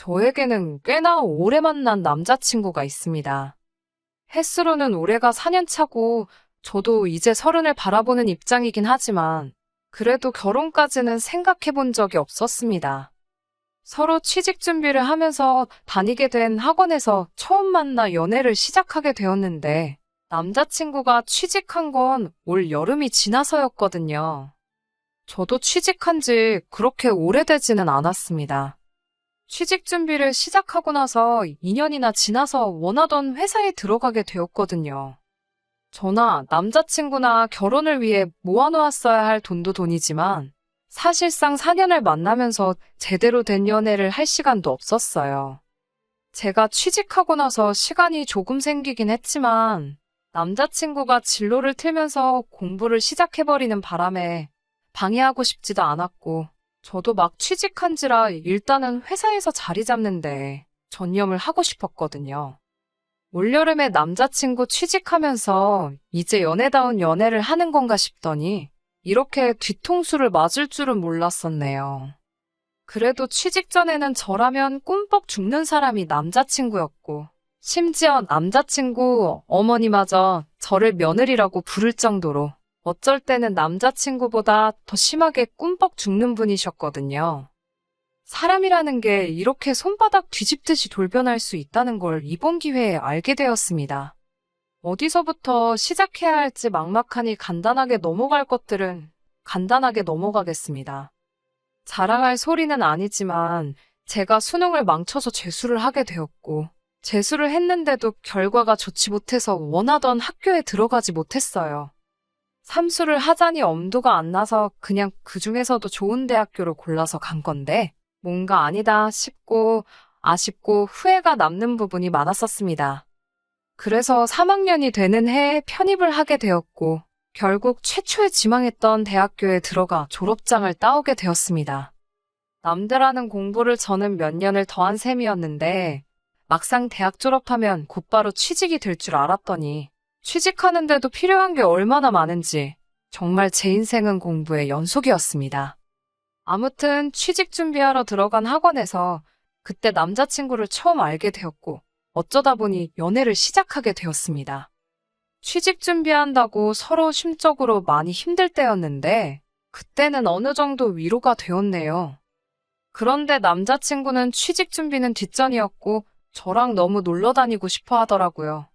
저에게는 꽤나 오래 만난 남자친구가 있습니다. 햇수로는 올해가 4년 차고 저도 이제 서른을 바라보는 입장이긴 하지만 그래도 결혼까지는 생각해 본 적이 없었습니다. 서로 취직 준비를 하면서 다니게 된 학원에서 처음 만나 연애를 시작하게 되었는데 남자친구가 취직한 건 올 여름이 지나서였거든요. 저도 취직한 지 그렇게 오래되지는 않았습니다. 취직 준비를 시작하고 나서 2년이나 지나서 원하던 회사에 들어가게 되었거든요. 저나 남자친구나 결혼을 위해 모아놓았어야 할 돈도 돈이지만 사실상 4년을 만나면서 제대로 된 연애를 할 시간도 없었어요. 제가 취직하고 나서 시간이 조금 생기긴 했지만 남자친구가 진로를 틀면서 공부를 시작해버리는 바람에 방해하고 싶지도 않았고 저도 막 취직한지라 일단은 회사에서 자리 잡는데 전념을 하고 싶었거든요. 올여름에 남자친구 취직하면서 이제 연애다운 연애를 하는 건가 싶더니 이렇게 뒤통수를 맞을 줄은 몰랐었네요. 그래도 취직 전에는 저라면 꿈뻑 죽는 사람이 남자친구였고 심지어 남자친구 어머니마저 저를 며느리라고 부를 정도로 어쩔 때는 남자친구보다 더 심하게 꿈뻑 죽는 분이셨거든요. 사람이라는 게 이렇게 손바닥 뒤집듯이 돌변할 수 있다는 걸 이번 기회에 알게 되었습니다. 어디서부터 시작해야 할지 막막하니 간단하게 넘어갈 것들은 간단하게 넘어가겠습니다. 자랑할 소리는 아니지만 제가 수능을 망쳐서 재수를 하게 되었고 재수를 했는데도 결과가 좋지 못해서 원하던 학교에 들어가지 못했어요. 삼수를 하자니 엄두가 안 나서 그냥 그 중에서도 좋은 대학교를 골라서 간 건데 뭔가 아니다 싶고 아쉽고 후회가 남는 부분이 많았었습니다. 그래서 3학년이 되는 해에 편입을 하게 되었고 결국 최초에 지망했던 대학교에 들어가 졸업장을 따오게 되었습니다. 남들 하는 공부를 저는 몇 년을 더한 셈이었는데 막상 대학 졸업하면 곧바로 취직이 될 줄 알았더니 취직하는데도 필요한 게 얼마나 많은지 정말 제 인생은 공부의 연속이었습니다. 아무튼 취직 준비하러 들어간 학원에서 그때 남자친구를 처음 알게 되었고 어쩌다 보니 연애를 시작하게 되었습니다. 취직 준비한다고 서로 심적으로 많이 힘들 때였는데 그때는 어느 정도 위로가 되었네요. 그런데 남자친구는 취직 준비는 뒷전이었고 저랑 너무 놀러 다니고 싶어 하더라고요.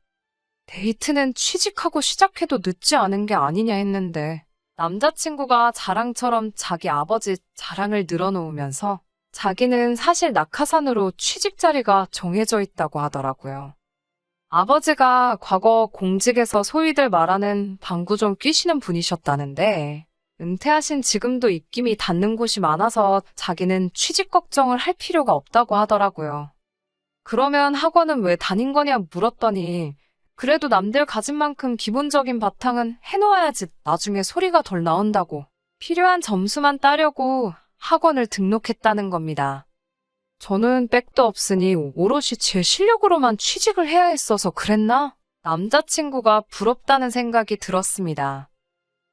데이트는 취직하고 시작해도 늦지 않은 게 아니냐 했는데 남자친구가 자랑처럼 자기 아버지 자랑을 늘어놓으면서 자기는 사실 낙하산으로 취직 자리가 정해져 있다고 하더라고요. 아버지가 과거 공직에서 소위들 말하는 방구 좀 뀌시는 분이셨다는데 은퇴하신 지금도 입김이 닿는 곳이 많아서 자기는 취직 걱정을 할 필요가 없다고 하더라고요. 그러면 학원은 왜 다닌 거냐 물었더니 그래도 남들 가진 만큼 기본적인 바탕은 해놓아야지 나중에 소리가 덜 나온다고 필요한 점수만 따려고 학원을 등록했다는 겁니다. 저는 백도 없으니 오롯이 제 실력으로만 취직을 해야 했어서 그랬나? 남자친구가 부럽다는 생각이 들었습니다.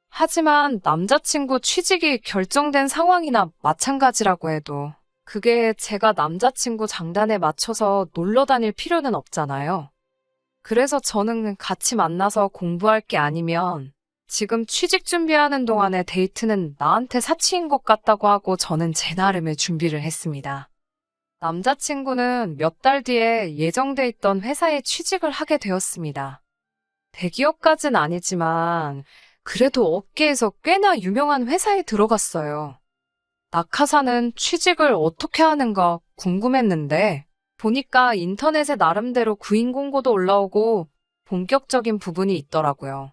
하지만 남자친구 취직이 결정된 상황이나 마찬가지라고 해도 그게 제가 남자친구 장단에 맞춰서 놀러 다닐 필요는 없잖아요. 그래서 저는 같이 만나서 공부할 게 아니면 지금 취직 준비하는 동안의 데이트는 나한테 사치인 것 같다고 하고 저는 제 나름의 준비를 했습니다. 남자친구는 몇 달 뒤에 예정돼 있던 회사에 취직을 하게 되었습니다. 대기업까진 아니지만 그래도 업계에서 꽤나 유명한 회사에 들어갔어요. 낙하산은 취직을 어떻게 하는가 궁금했는데 보니까 인터넷에 나름대로 구인 공고도 올라오고 본격적인 부분이 있더라고요.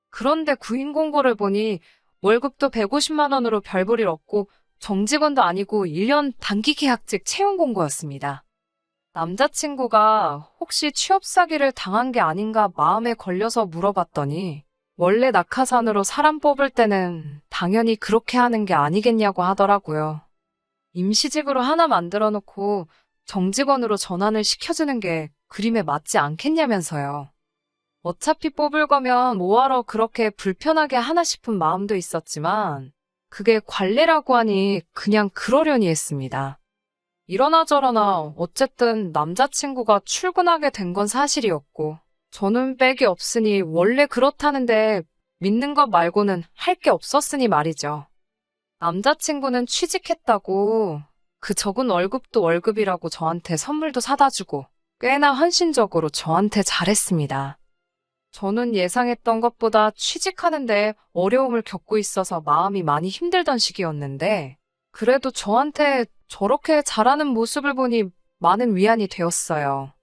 그런데 구인 공고를 보니 월급도 150만 원으로 별 볼 일 없고 정직원도 아니고 1년 단기 계약직 채용 공고였습니다. 남자친구가 혹시 취업 사기를 당한 게 아닌가 마음에 걸려서 물어봤더니 원래 낙하산으로 사람 뽑을 때는 당연히 그렇게 하는 게 아니겠냐고 하더라고요. 임시직으로 하나 만들어 놓고 정직원으로 전환을 시켜주는 게 그림에 맞지 않겠냐면서요. 어차피 뽑을 거면 뭐하러 그렇게 불편하게 하나 싶은 마음도 있었지만 그게 관례라고 하니 그냥 그러려니 했습니다. 이러나 저러나 어쨌든 남자친구가 출근하게 된 건 사실이었고, 저는 백이 없으니 원래 그렇다는데 믿는 것 말고는 할 게 없었으니 말이죠. 남자친구는 취직했다고 그 적은 월급도 월급이라고 저한테 선물도 사다 주고 꽤나 헌신적으로 저한테 잘했습니다. 저는 예상했던 것보다 취직하는데 어려움을 겪고 있어서 마음이 많이 힘들던 시기였는데 그래도 저한테 저렇게 잘하는 모습을 보니 많은 위안이 되었어요.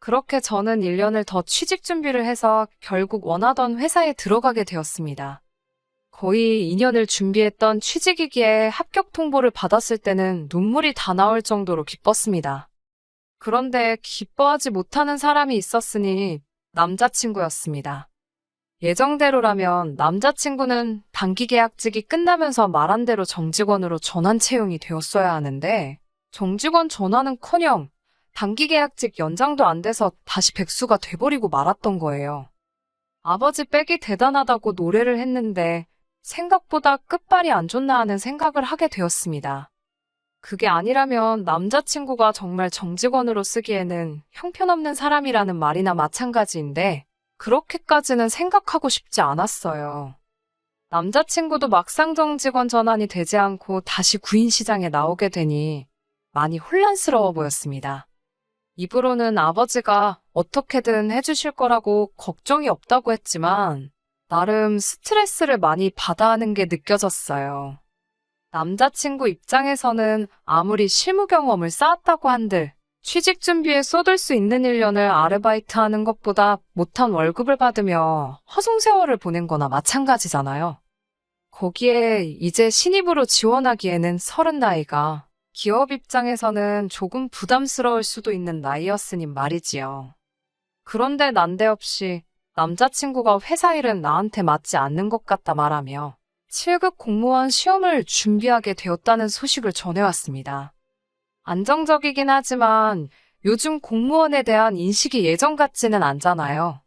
그렇게 저는 1년을 더 취직 준비를 해서 결국 원하던 회사에 들어가게 되었습니다. 거의 2년을 준비했던 취직이기에 합격 통보를 받았을 때는 눈물이 다 나올 정도로 기뻤습니다. 그런데 기뻐하지 못하는 사람이 있었으니 남자친구였습니다. 예정대로라면 남자친구는 단기 계약직이 끝나면서 말한 대로 정직원으로 전환 채용이 되었어야 하는데 정직원 전환은커녕 단기 계약직 연장도 안 돼서 다시 백수가 돼버리고 말았던 거예요. 아버지 백이 대단하다고 노래를 했는데 생각보다 끝발이 안 좋나 하는 생각을 하게 되었습니다. 그게 아니라면 남자친구가 정말 정직원으로 쓰기에는 형편없는 사람이라는 말이나 마찬가지인데 그렇게까지는 생각하고 싶지 않았어요. 남자친구도 막상 정직원 전환이 되지 않고 다시 구인 시장에 나오게 되니 많이 혼란스러워 보였습니다. 입으로는 아버지가 어떻게든 해주실 거라고 걱정이 없다고 했지만 나름 스트레스를 많이 받아 하는 게 느껴졌어요. 남자친구 입장에서는 아무리 실무 경험을 쌓았다고 한들 취직 준비에 쏟을 수 있는 1년을 아르바이트 하는 것보다 못한 월급을 받으며 허송세월을 보낸 거나 마찬가지잖아요. 거기에 이제 신입으로 지원하기에는 30 나이가 기업 입장에서는 조금 부담스러울 수도 있는 나이였으니 말이지요. 그런데 난데없이 남자친구가 회사 일은 나한테 맞지 않는 것 같다 말하며 7급 공무원 시험을 준비하게 되었다는 소식을 전해왔습니다. 안정적이긴 하지만 요즘 공무원에 대한 인식이 예전 같지는 않잖아요.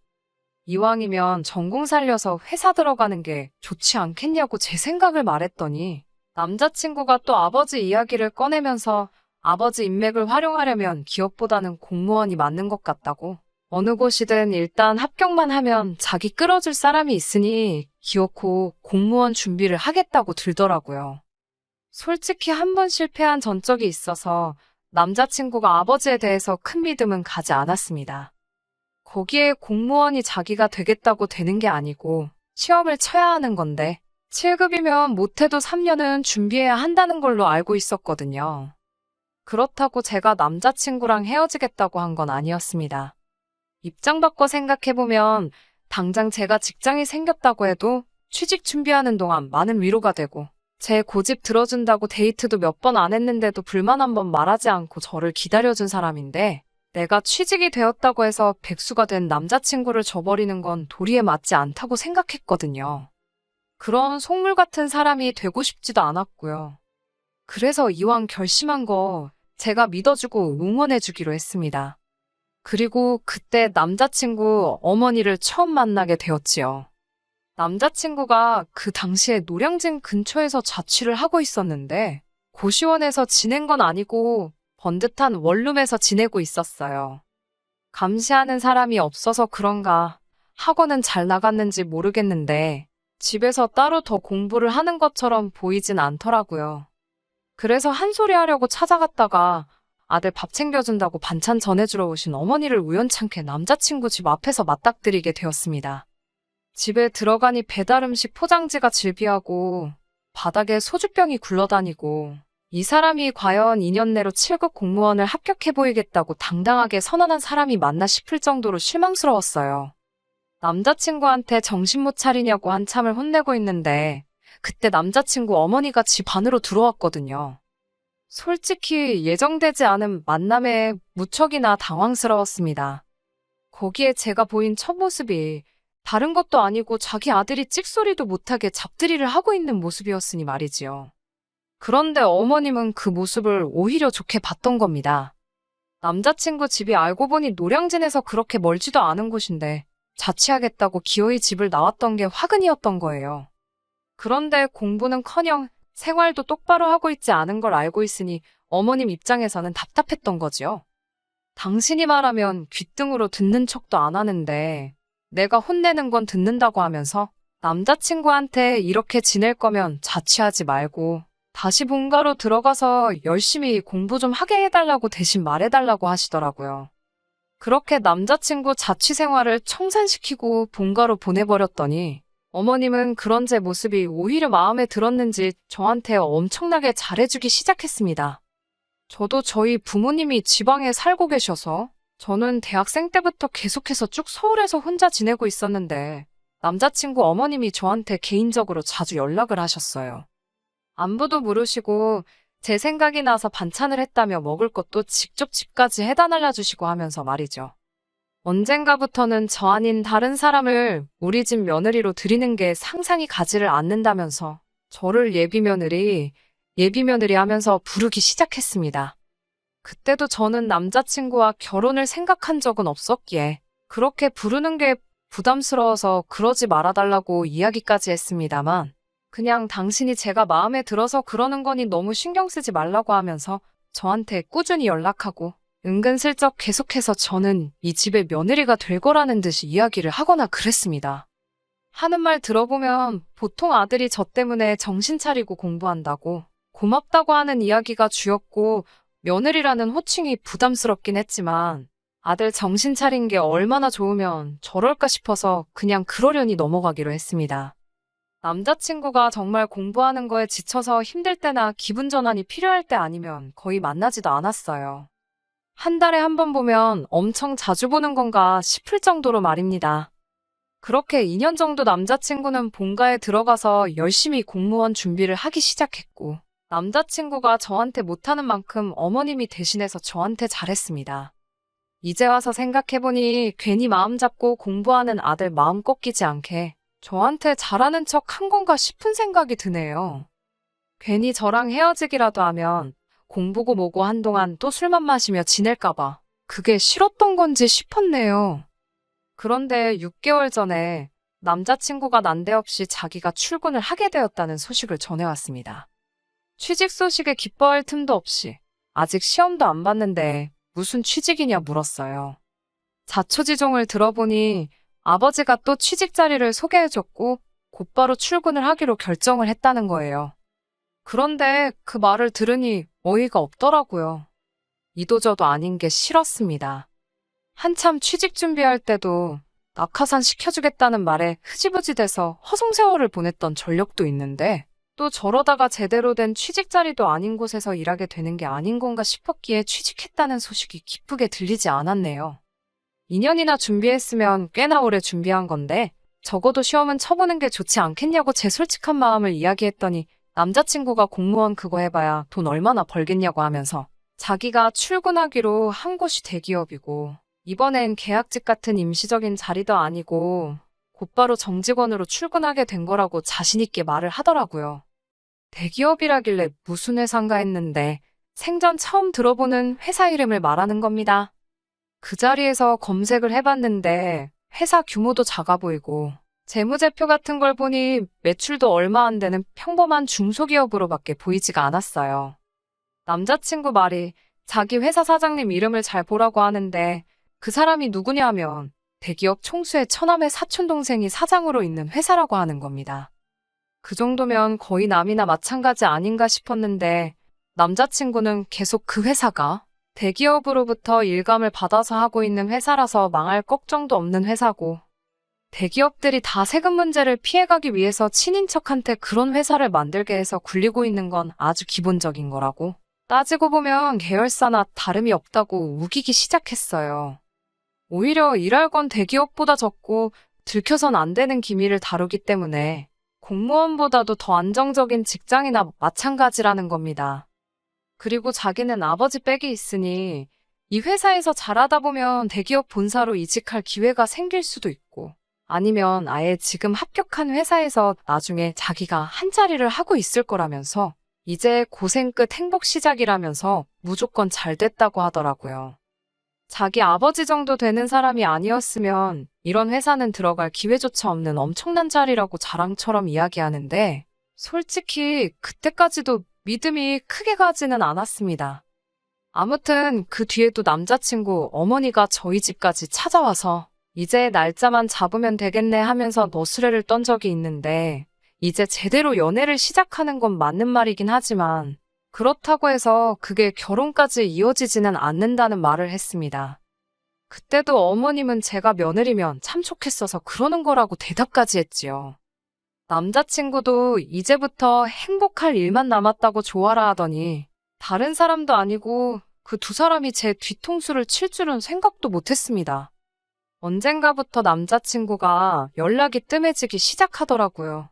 이왕이면 전공 살려서 회사 들어가는 게 좋지 않겠냐고 제 생각을 말했더니 남자친구가 또 아버지 이야기를 꺼내면서 아버지 인맥을 활용하려면 기업보다는 공무원이 맞는 것 같다고. 어느 곳이든 일단 합격만 하면 자기 끌어줄 사람이 있으니 기어코 공무원 준비를 하겠다고 들더라고요. 솔직히 한 번 실패한 전적이 있어서 남자친구가 아버지에 대해서 큰 믿음은 가지 않았습니다. 거기에 공무원이 자기가 되겠다고 되는 게 아니고 시험을 쳐야 하는 건데 7급이면 못해도 3년은 준비해야 한다는 걸로 알고 있었거든요. 그렇다고 제가 남자친구랑 헤어지겠다고 한 건 아니었습니다. 입장 바꿔 생각해보면 당장 제가 직장이 생겼다고 해도 취직 준비하는 동안 많은 위로가 되고 제 고집 들어준다고 데이트도 몇 번 안 했는데도 불만 한 번 말하지 않고 저를 기다려준 사람인데 내가 취직이 되었다고 해서 백수가 된 남자친구를 저버리는 건 도리에 맞지 않다고 생각했거든요. 그런 속물 같은 사람이 되고 싶지도 않았고요. 그래서 이왕 결심한 거 제가 믿어주고 응원해주기로 했습니다. 그리고 그때 남자친구 어머니를 처음 만나게 되었지요. 남자친구가 그 당시에 노량진 근처에서 자취를 하고 있었는데 고시원에서 지낸 건 아니고 번듯한 원룸에서 지내고 있었어요. 감시하는 사람이 없어서 그런가 학원은 잘 나갔는지 모르겠는데 집에서 따로 더 공부를 하는 것처럼 보이진 않더라고요. 그래서 한 소리 하려고 찾아갔다가 아들 밥 챙겨준다고 반찬 전해주러 오신 어머니를 우연찮게 남자친구 집 앞에서 맞닥뜨리게 되었습니다. 집에 들어가니 배달음식 포장지가 질비하고 바닥에 소주병이 굴러다니고 이 사람이 과연 2년 내로 7급 공무원을 합격해 보이겠다고 당당하게 선언한 사람이 맞나 싶을 정도로 실망스러웠어요. 남자친구한테 정신 못 차리냐고 한참을 혼내고 있는데 그때 남자친구 어머니가 집 안으로 들어왔거든요. 솔직히 예정되지 않은 만남에 무척이나 당황스러웠습니다. 거기에 제가 보인 첫 모습이 다른 것도 아니고 자기 아들이 찍소리도 못하게 잡들이를 하고 있는 모습이었으니 말이지요. 그런데 어머님은 그 모습을 오히려 좋게 봤던 겁니다. 남자친구 집이 알고 보니 노량진에서 그렇게 멀지도 않은 곳인데 자취하겠다고 기어이 집을 나왔던 게 화근이었던 거예요. 그런데 공부는커녕 생활도 똑바로 하고 있지 않은 걸 알고 있으니 어머님 입장에서는 답답했던 거지요. 당신이 말하면 귓등으로 듣는 척도 안 하는데 내가 혼내는 건 듣는다고 하면서 남자친구한테 이렇게 지낼 거면 자취하지 말고 다시 본가로 들어가서 열심히 공부 좀 하게 해달라고 대신 말해달라고 하시더라고요. 그렇게 남자친구 자취 생활을 청산시키고 본가로 보내버렸더니 어머님은 그런 제 모습이 오히려 마음에 들었는지 저한테 엄청나게 잘해주기 시작했습니다. 저도 저희 부모님이 지방에 살고 계셔서 저는 대학생 때부터 계속해서 쭉 서울에서 혼자 지내고 있었는데 남자친구 어머님이 저한테 개인적으로 자주 연락을 하셨어요. 안부도 물으시고 제 생각이 나서 반찬을 했다며 먹을 것도 직접 집까지 해다 날라주시고 하면서 말이죠. 언젠가부터는 저 아닌 다른 사람을 우리 집 며느리로 들이는 게 상상이 가지를 않는다면서 저를 예비며느리 하면서 부르기 시작했습니다. 그때도 저는 남자친구와 결혼을 생각한 적은 없었기에 그렇게 부르는 게 부담스러워서 그러지 말아달라고 이야기까지 했습니다만 그냥 당신이 제가 마음에 들어서 그러는 거니 너무 신경 쓰지 말라고 하면서 저한테 꾸준히 연락하고 은근슬쩍 계속해서 저는 이 집의 며느리가 될 거라는 듯이 이야기를 하거나 그랬습니다. 하는 말 들어보면 보통 아들이 저 때문에 정신 차리고 공부한다고 고맙다고 하는 이야기가 주였고 며느리라는 호칭이 부담스럽긴 했지만 아들 정신 차린 게 얼마나 좋으면 저럴까 싶어서 그냥 그러려니 넘어가기로 했습니다. 남자친구가 정말 공부하는 거에 지쳐서 힘들 때나 기분 전환이 필요할 때 아니면 거의 만나지도 않았어요. 한 달에 한 번 보면 엄청 자주 보는 건가 싶을 정도로 말입니다. 그렇게 2년 정도 남자친구는 본가에 들어가서 열심히 공무원 준비를 하기 시작했고 남자친구가 저한테 못하는 만큼 어머님이 대신해서 저한테 잘했습니다. 이제 와서 생각해보니 괜히 마음 잡고 공부하는 아들 마음 꺾이지 않게 저한테 잘하는 척 한 건가 싶은 생각이 드네요. 괜히 저랑 헤어지기라도 하면 공부고 뭐고 한동안 또 술만 마시며 지낼까봐 그게 싫었던 건지 싶었네요. 그런데 6개월 전에 남자친구가 난데없이 자기가 출근을 하게 되었다는 소식을 전해왔습니다. 취직 소식에 기뻐할 틈도 없이 아직 시험도 안 봤는데 무슨 취직이냐 물었어요. 자초지종을 들어보니 아버지가 또 취직 자리를 소개해줬고 곧바로 출근을 하기로 결정을 했다는 거예요. 그런데 그 말을 들으니 어이가 없더라고요. 이도저도 아닌 게 싫었습니다. 한참 취직 준비할 때도 낙하산 시켜주겠다는 말에 흐지부지 돼서 허송세월을 보냈던 전력도 있는데 또 저러다가 제대로 된 취직 자리도 아닌 곳에서 일하게 되는 게 아닌 건가 싶었기에 취직했다는 소식이 기쁘게 들리지 않았네요. 2년이나 준비했으면 꽤나 오래 준비한 건데 적어도 시험은 쳐보는 게 좋지 않겠냐고 제 솔직한 마음을 이야기했더니 남자친구가 공무원 그거 해봐야 돈 얼마나 벌겠냐고 하면서 자기가 출근하기로 한 곳이 대기업이고 이번엔 계약직 같은 임시적인 자리도 아니고 곧바로 정직원으로 출근하게 된 거라고 자신있게 말을 하더라고요. 대기업이라길래 무슨 회사인가 했는데 생전 처음 들어보는 회사 이름을 말하는 겁니다. 그 자리에서 검색을 해봤는데 회사 규모도 작아 보이고 재무제표 같은 걸 보니 매출도 얼마 안 되는 평범한 중소기업으로밖에 보이지가 않았어요. 남자친구 말이 자기 회사 사장님 이름을 잘 보라고 하는데 그 사람이 누구냐 하면 대기업 총수의 처남의 사촌동생이 사장으로 있는 회사라고 하는 겁니다. 그 정도면 거의 남이나 마찬가지 아닌가 싶었는데 남자친구는 계속 그 회사가 대기업으로부터 일감을 받아서 하고 있는 회사라서 망할 걱정도 없는 회사고 대기업들이 다 세금 문제를 피해가기 위해서 친인척한테 그런 회사를 만들게 해서 굴리고 있는 건 아주 기본적인 거라고. 따지고 보면 계열사나 다름이 없다고 우기기 시작했어요. 오히려 일할 건 대기업보다 적고 들켜선 안 되는 기밀을 다루기 때문에 공무원보다도 더 안정적인 직장이나 마찬가지라는 겁니다. 그리고 자기는 아버지 빽이 있으니 이 회사에서 잘하다 보면 대기업 본사로 이직할 기회가 생길 수도 있고 아니면 아예 지금 합격한 회사에서 나중에 자기가 한 자리를 하고 있을 거라면서 이제 고생 끝 행복 시작이라면서 무조건 잘 됐다고 하더라고요. 자기 아버지 정도 되는 사람이 아니었으면 이런 회사는 들어갈 기회조차 없는 엄청난 자리라고 자랑처럼 이야기하는데 솔직히 그때까지도 믿음이 크게 가지는 않았습니다. 아무튼 그 뒤에도 남자친구 어머니가 저희 집까지 찾아와서 이제 날짜만 잡으면 되겠네 하면서 너스레를 떤 적이 있는데 이제 제대로 연애를 시작하는 건 맞는 말이긴 하지만 그렇다고 해서 그게 결혼까지 이어지지는 않는다는 말을 했습니다. 그때도 어머님은 제가 며느리면 참 좋겠어서 그러는 거라고 대답까지 했지요. 남자친구도 이제부터 행복할 일만 남았다고 좋아라 하더니 다른 사람도 아니고 그 두 사람이 제 뒤통수를 칠 줄은 생각도 못했습니다. 언젠가부터 남자친구가 연락이 뜸해지기 시작하더라고요.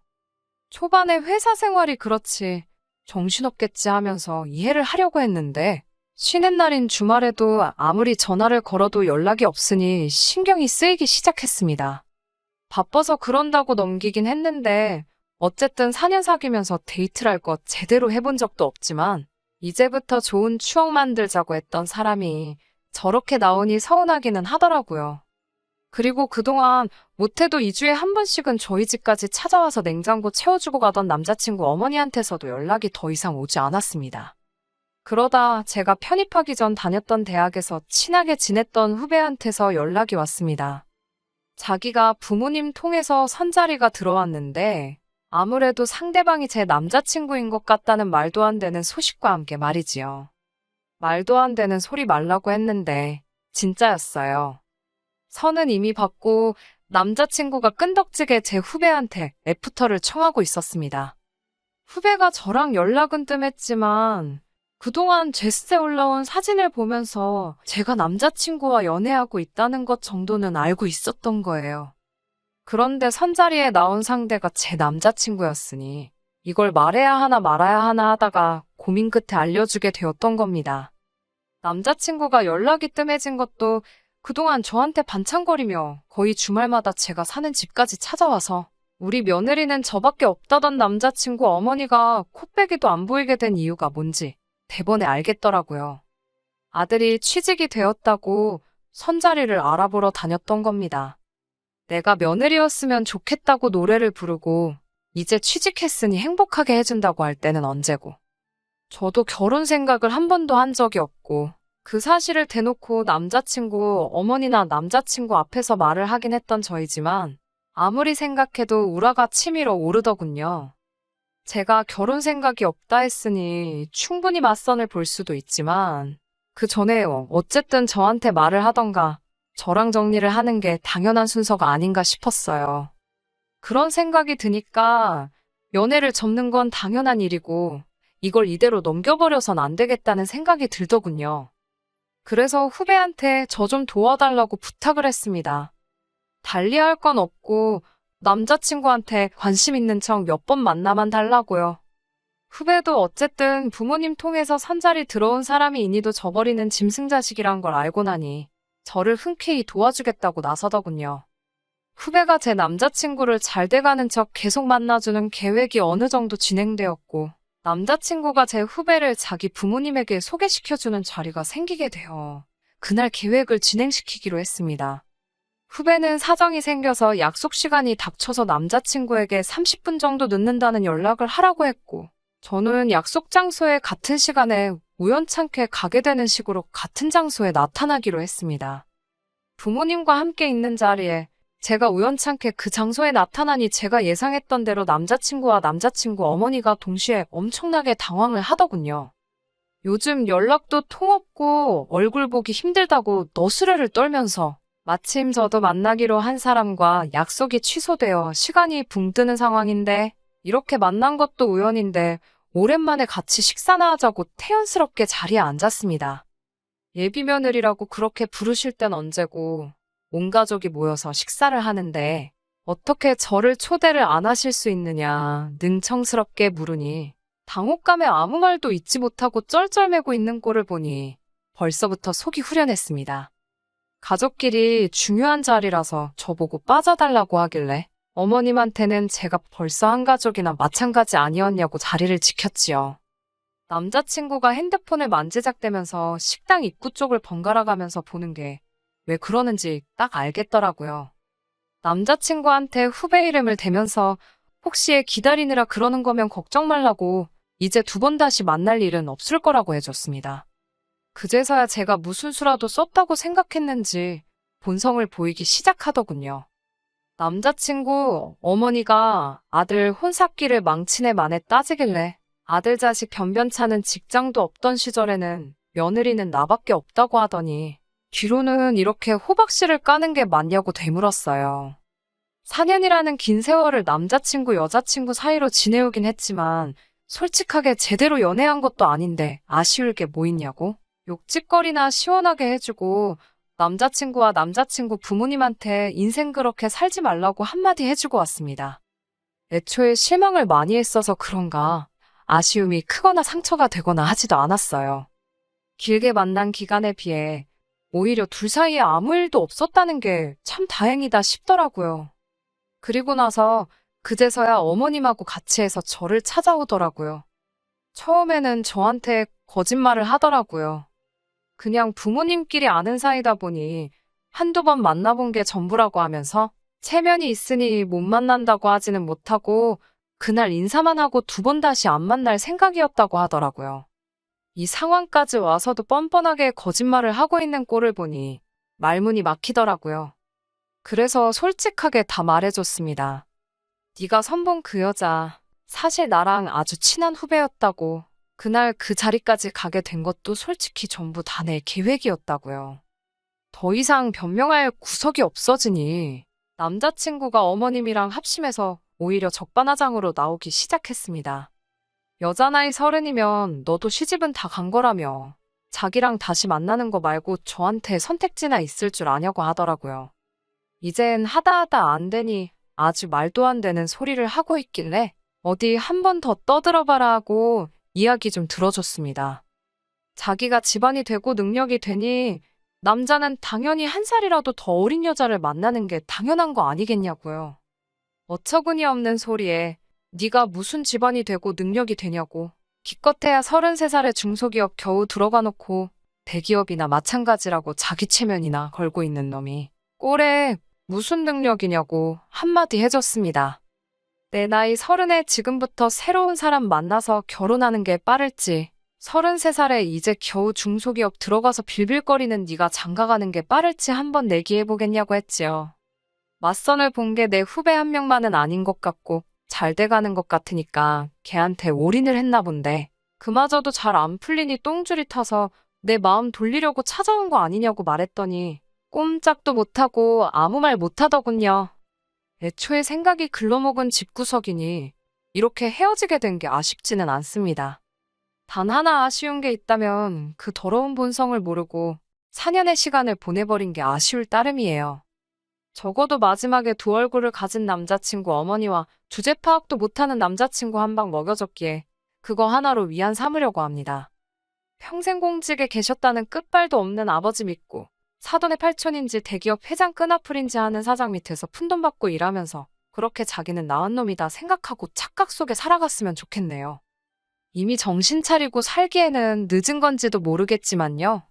초반에 회사 생활이 그렇지 정신없겠지 하면서 이해를 하려고 했는데 쉬는 날인 주말에도 아무리 전화를 걸어도 연락이 없으니 신경이 쓰이기 시작했습니다. 바빠서 그런다고 넘기긴 했는데 어쨌든 4년 사귀면서 데이트를 할 것 제대로 해본 적도 없지만 이제부터 좋은 추억 만들자고 했던 사람이 저렇게 나오니 서운하기는 하더라고요. 그리고 그동안 못해도 2주에 한 번씩은 저희 집까지 찾아와서 냉장고 채워주고 가던 남자친구 어머니한테서도 연락이 더 이상 오지 않았습니다. 그러다 제가 편입하기 전 다녔던 대학에서 친하게 지냈던 후배한테서 연락이 왔습니다. 자기가 부모님 통해서 선자리가 들어왔는데 아무래도 상대방이 제 남자친구인 것 같다는 말도 안 되는 소식과 함께 말이지요. 말도 안 되는 소리 말라고 했는데 진짜였어요. 선은 이미 받고 남자친구가 끈덕지게 제 후배한테 애프터를 청하고 있었습니다. 후배가 저랑 연락은 뜸했지만 그동안 제스에 올라온 사진을 보면서 제가 남자친구와 연애하고 있다는 것 정도는 알고 있었던 거예요. 그런데 선자리에 나온 상대가 제 남자친구였으니 이걸 말해야 하나 말아야 하나 하다가 고민 끝에 알려주게 되었던 겁니다. 남자친구가 연락이 뜸해진 것도 그동안 저한테 반창거리며 거의 주말마다 제가 사는 집까지 찾아와서 우리 며느리는 저밖에 없다던 남자친구 어머니가 코빼기도 안 보이게 된 이유가 뭔지 대번에 알겠더라고요. 아들이 취직이 되었다고 선자리를 알아보러 다녔던 겁니다. 내가 며느리였으면 좋겠다고 노래를 부르고 이제 취직했으니 행복하게 해준다고 할 때는 언제고. 저도 결혼 생각을 한 번도 한 적이 없고 그 사실을 대놓고 남자친구 어머니나 남자친구 앞에서 말을 하긴 했던 저이지만 아무리 생각해도 우라가 치밀어 오르더군요. 제가 결혼 생각이 없다 했으니 충분히 맞선을 볼 수도 있지만 그 전에 어쨌든 저한테 말을 하던가 저랑 정리를 하는 게 당연한 순서가 아닌가 싶었어요. 그런 생각이 드니까 연애를 접는 건 당연한 일이고 이걸 이대로 넘겨버려선 안 되겠다는 생각이 들더군요. 그래서 후배한테 저 좀 도와달라고 부탁을 했습니다. 달리할 건 없고 남자친구한테 관심 있는 척 몇 번 만나만 달라고요. 후배도 어쨌든 부모님 통해서 선자리 들어온 사람이 이니도 저버리는 짐승자식이란 걸 알고 나니 저를 흔쾌히 도와주겠다고 나서더군요. 후배가 제 남자친구를 잘 돼가는 척 계속 만나주는 계획이 어느 정도 진행되었고 남자친구가 제 후배를 자기 부모님에게 소개시켜주는 자리가 생기게 되어 그날 계획을 진행시키기로 했습니다. 후배는 사정이 생겨서 약속 시간이 닥쳐서 남자친구에게 30분 정도 늦는다는 연락을 하라고 했고 저는 약속 장소에 같은 시간에 우연찮게 가게 되는 식으로 같은 장소에 나타나기로 했습니다. 부모님과 함께 있는 자리에 제가 우연찮게 그 장소에 나타나니 제가 예상했던 대로 남자친구와 남자친구 어머니가 동시에 엄청나게 당황을 하더군요. 요즘 연락도 통 없고 얼굴 보기 힘들다고 너스레를 떨면서 마침 저도 만나기로 한 사람과 약속이 취소되어 시간이 붕 뜨는 상황인데 이렇게 만난 것도 우연인데 오랜만에 같이 식사나 하자고 태연스럽게 자리에 앉았습니다. 예비 며느리라고 그렇게 부르실 땐 언제고 온 가족이 모여서 식사를 하는데 어떻게 저를 초대를 안 하실 수 있느냐 능청스럽게 물으니 당혹감에 아무 말도 잊지 못하고 쩔쩔매고 있는 꼴을 보니 벌써부터 속이 후련했습니다. 가족끼리 중요한 자리라서 저보고 빠져달라고 하길래 어머님한테는 제가 벌써 한 가족이나 마찬가지 아니었냐고 자리를 지켰지요. 남자친구가 핸드폰을 만지작대면서 식당 입구 쪽을 번갈아 가면서 보는 게 왜 그러는지 딱 알겠더라고요. 남자친구한테 후배 이름을 대면서 혹시 기다리느라 그러는 거면 걱정 말라고 이제 두 번 다시 만날 일은 없을 거라고 해줬습니다. 그제서야 제가 무슨 수라도 썼다고 생각했는지 본성을 보이기 시작하더군요. 남자친구 어머니가 아들 혼삭기를 망치네 마네 따지길래 아들 자식 변변찮은 직장도 없던 시절에는 며느리는 나밖에 없다고 하더니 뒤로는 이렇게 호박씨를 까는 게 맞냐고 되물었어요. 4년이라는 긴 세월을 남자친구 여자친구 사이로 지내오긴 했지만 솔직하게 제대로 연애한 것도 아닌데 아쉬울 게 뭐 있냐고? 욕짓거리나 시원하게 해주고 남자친구와 남자친구 부모님한테 인생 그렇게 살지 말라고 한마디 해주고 왔습니다. 애초에 실망을 많이 했어서 그런가 아쉬움이 크거나 상처가 되거나 하지도 않았어요. 길게 만난 기간에 비해 오히려 둘 사이에 아무 일도 없었다는 게 참 다행이다 싶더라고요. 그리고 나서 그제서야 어머님하고 같이 해서 저를 찾아오더라고요. 처음에는 저한테 거짓말을 하더라고요. 그냥 부모님끼리 아는 사이다 보니 한두 번 만나본 게 전부라고 하면서 체면이 있으니 못 만난다고 하지는 못하고 그날 인사만 하고 두 번 다시 안 만날 생각이었다고 하더라고요. 이 상황까지 와서도 뻔뻔하게 거짓말을 하고 있는 꼴을 보니 말문이 막히더라고요. 그래서 솔직하게 다 말해줬습니다. 네가 선본 그 여자 사실 나랑 아주 친한 후배였다고. 그날 그 자리까지 가게 된 것도 솔직히 전부 다 내 계획이었다고요. 더 이상 변명할 구석이 없어지니 남자친구가 어머님이랑 합심해서 오히려 적반하장으로 나오기 시작했습니다. 여자 나이 30이면 너도 시집은 다 간 거라며 자기랑 다시 만나는 거 말고 저한테 선택지나 있을 줄 아냐고 하더라고요. 이젠 하다 안 되니 아주 말도 안 되는 소리를 하고 있길래 어디 한 번 더 떠들어봐라 하고 이야기 좀 들어줬습니다. 자기가 집안이 되고 능력이 되니 남자는 당연히 한 살이라도 더 어린 여자를 만나는 게 당연한 거 아니겠냐고요. 어처구니 없는 소리에 네가 무슨 집안이 되고 능력이 되냐고. 기껏해야 33살의 중소기업 겨우 들어가 놓고 대기업이나 마찬가지라고 자기 체면이나 걸고 있는 놈이 꼴에 무슨 능력이냐고 한마디 해줬습니다. 내 나이 30에 지금부터 새로운 사람 만나서 결혼하는 게 빠를지 33살에 이제 겨우 중소기업 들어가서 빌빌거리는 네가 장가가는 게 빠를지 한번 내기해보겠냐고 했지요. 맞선을 본 게 내 후배 한 명만은 아닌 것 같고 잘 돼가는 것 같으니까 걔한테 올인을 했나 본데 그마저도 잘 안 풀리니 똥줄이 타서 내 마음 돌리려고 찾아온 거 아니냐고 말했더니 꼼짝도 못하고 아무 말 못하더군요. 애초에 생각이 글러먹은 집구석이니 이렇게 헤어지게 된 게 아쉽지는 않습니다. 단 하나 아쉬운 게 있다면 그 더러운 본성을 모르고 4년의 시간을 보내버린 게 아쉬울 따름이에요. 적어도 마지막에 두 얼굴을 가진 남자친구 어머니와 주제 파악도 못하는 남자친구 한 방 먹여줬기에 그거 하나로 위안 삼으려고 합니다. 평생 공직에 계셨다는 끝발도 없는 아버지 믿고 사돈의 팔촌인지 대기업 회장 끈앞풀인지 하는 사장 밑에서 푼돈 받고 일하면서 그렇게 자기는 나은 놈이다 생각하고 착각 속에 살아갔으면 좋겠네요. 이미 정신 차리고 살기에는 늦은 건지도 모르겠지만요.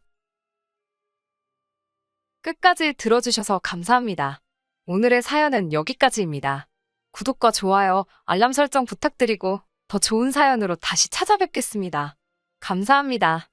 끝까지 들어주셔서 감사합니다. 오늘의 사연은 여기까지입니다. 구독과 좋아요, 알람 설정 부탁드리고 더 좋은 사연으로 다시 찾아뵙겠습니다. 감사합니다.